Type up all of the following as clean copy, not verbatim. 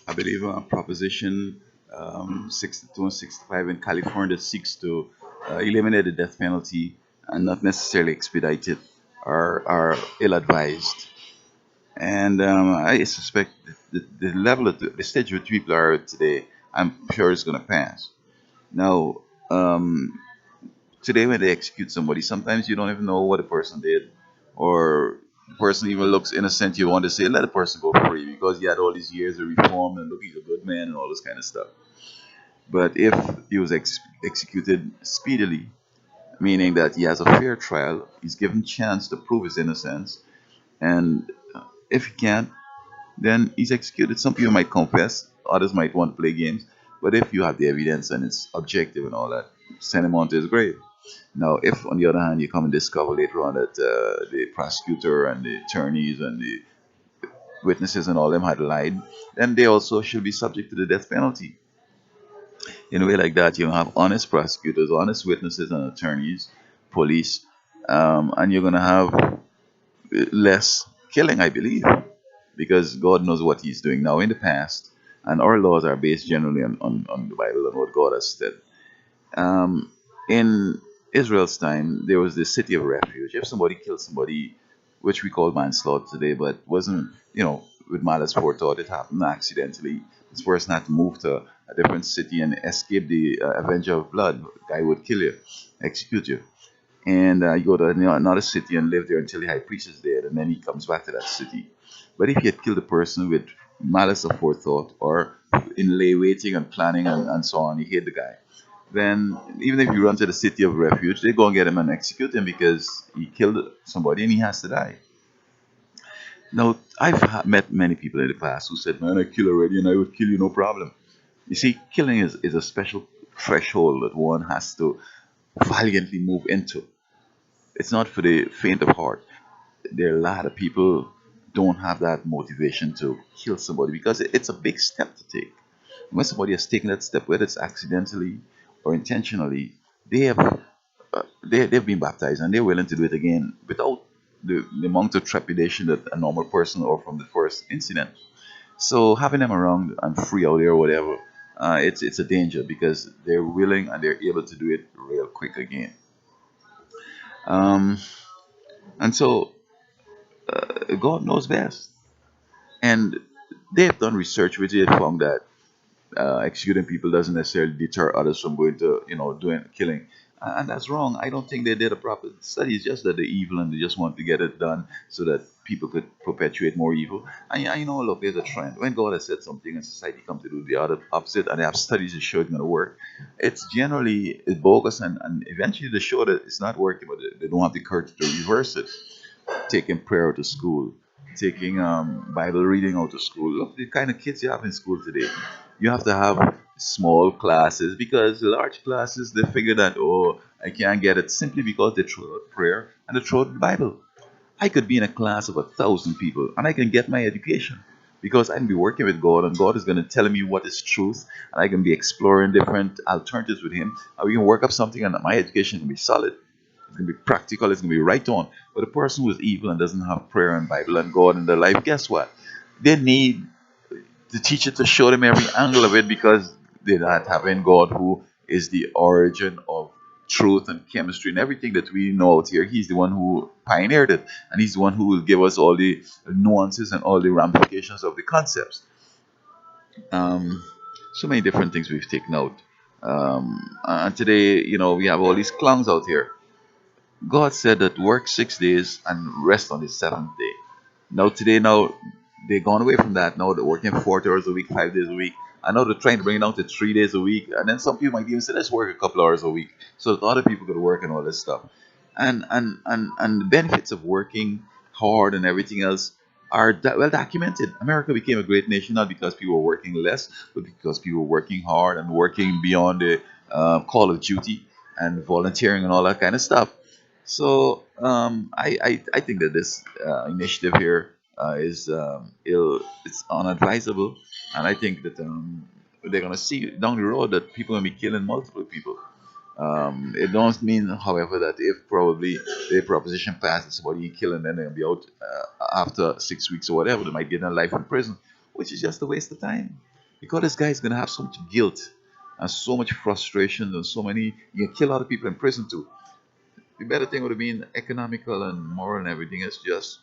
I believe Proposition 62 and 65 in California seeks to eliminate the death penalty and not necessarily expedite it are ill-advised. And I suspect the level of the stage which people are at today, I'm sure is going to pass. Now, um, today when they execute somebody, sometimes you don't even know what the person did, or the person even looks innocent. You want to say, let the person go free because he had all these years of reform and look, he's a good man and all this kind of stuff. But if he was executed speedily, meaning that he has a fair trial, he's given chance to prove his innocence, and if he can't, then he's executed. Some people might confess, others might want to play games. But if you have the evidence and it's objective and all that, send him on to his grave. Now, if on the other hand you come and discover later on that the prosecutor and the attorneys and the witnesses and all them had lied, then they also should be subject to the death penalty. In a way like that, you have honest prosecutors, honest witnesses and attorneys, police, and you're going to have less killing, I believe, because God knows what He's doing now in the past, and our laws are based generally on the Bible and what God has said. In Israel's time, there was the city of refuge. If somebody killed somebody, which we call manslaughter today, but wasn't, with malice forethought, it happened accidentally. This person had to move to a different city and escape the avenger of blood. The guy would kill you, execute you. And you go to another city and live there until the high priest is dead, and then he comes back to that city. But if you had killed a person with malice of forethought or in lay waiting and planning and so on, you hate the guy, then even if you run to the city of refuge, they go and get him and execute him because he killed somebody and he has to die. Now, I've met many people in the past who said, "Man, I kill already and I would kill you no problem." You see, killing is a special threshold that one has to valiantly move into. It's not for the faint of heart. There are a lot of people don't have that motivation to kill somebody because it's a big step to take. When somebody has taken that step, whether it's accidentally or intentionally, they have they've been baptized and they're willing to do it again without the amount of trepidation that a normal person or from the first incident. So having them around and free out there or whatever, it's a danger because they're willing and they're able to do it real quick again. Um, and so God knows best. And they've done research which they found that executing people doesn't necessarily deter others from going to, doing killing. And that's wrong. I don't think they did a proper study. It's just that they're evil and they just want to get it done so that people could perpetuate more evil. And look, there's a trend. When God has said something and society comes to do the other opposite, and they have studies that show it's going to work, it's bogus, and eventually they show that it's not working, but they don't have the courage to reverse it. Taking prayer to school, taking Bible reading out to school. Look, the kind of kids you have in school today. You have to have small classes because large classes they figure that, oh, I can't get it simply because they throw out prayer and they throw out the Bible. I could be in a class of 1,000 people and I can get my education because I can be working with God and God is going to tell me what is truth and I can be exploring different alternatives with Him and we can work up something and my education can be solid. It's going to be practical. It's going to be right on. But a person who is evil and doesn't have prayer and Bible and God in their life, guess what? They need the teacher to show them every angle of it because they're not having God who is the origin of truth and chemistry and everything that we know out here. He's the one who pioneered it and he's the one who will give us all the nuances and all the ramifications of the concepts. Um, so many different things we've taken out. And today, we have all these clowns out here. God said that work 6 days and rest on the seventh day. Now they've gone away from that. Now they're working 40 hours a week, 5 days a week. I know they're trying to bring it down to 3 days a week. And then some people might even say, let's work a couple hours a week so that other people could work and all this stuff. And the benefits of working hard and everything else are well documented. America became a great nation not because people were working less, but because people were working hard and working beyond the call of duty and volunteering and all that kind of stuff. So I think that this initiative here it's unadvisable, and I think that they're gonna see down the road that people are gonna be killing multiple people. It don't mean, however, that if probably the proposition passes, somebody you kill and then they'll be out after 6 weeks or whatever, they might get a life in prison, which is just a waste of time. because this guy is gonna have so much guilt and so much frustration and so many. You can kill other people in prison too. The better thing would have been economical and moral and everything is just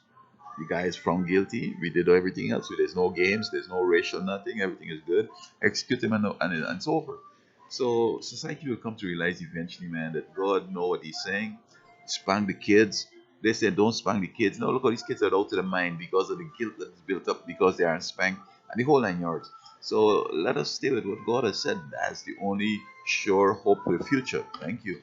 you guys found guilty. We did everything else. So there's no games. There's no racial nothing. Everything is good. Execute him and it's over. So society will come to realize eventually, man, that God know what He's saying. Spank the kids. They say don't spank the kids. No, look how these kids are out of their mind because of the guilt that is built up because they aren't spanked and the whole 9 yards. So let us stay with what God has said. That's the only sure hope for the future. Thank you.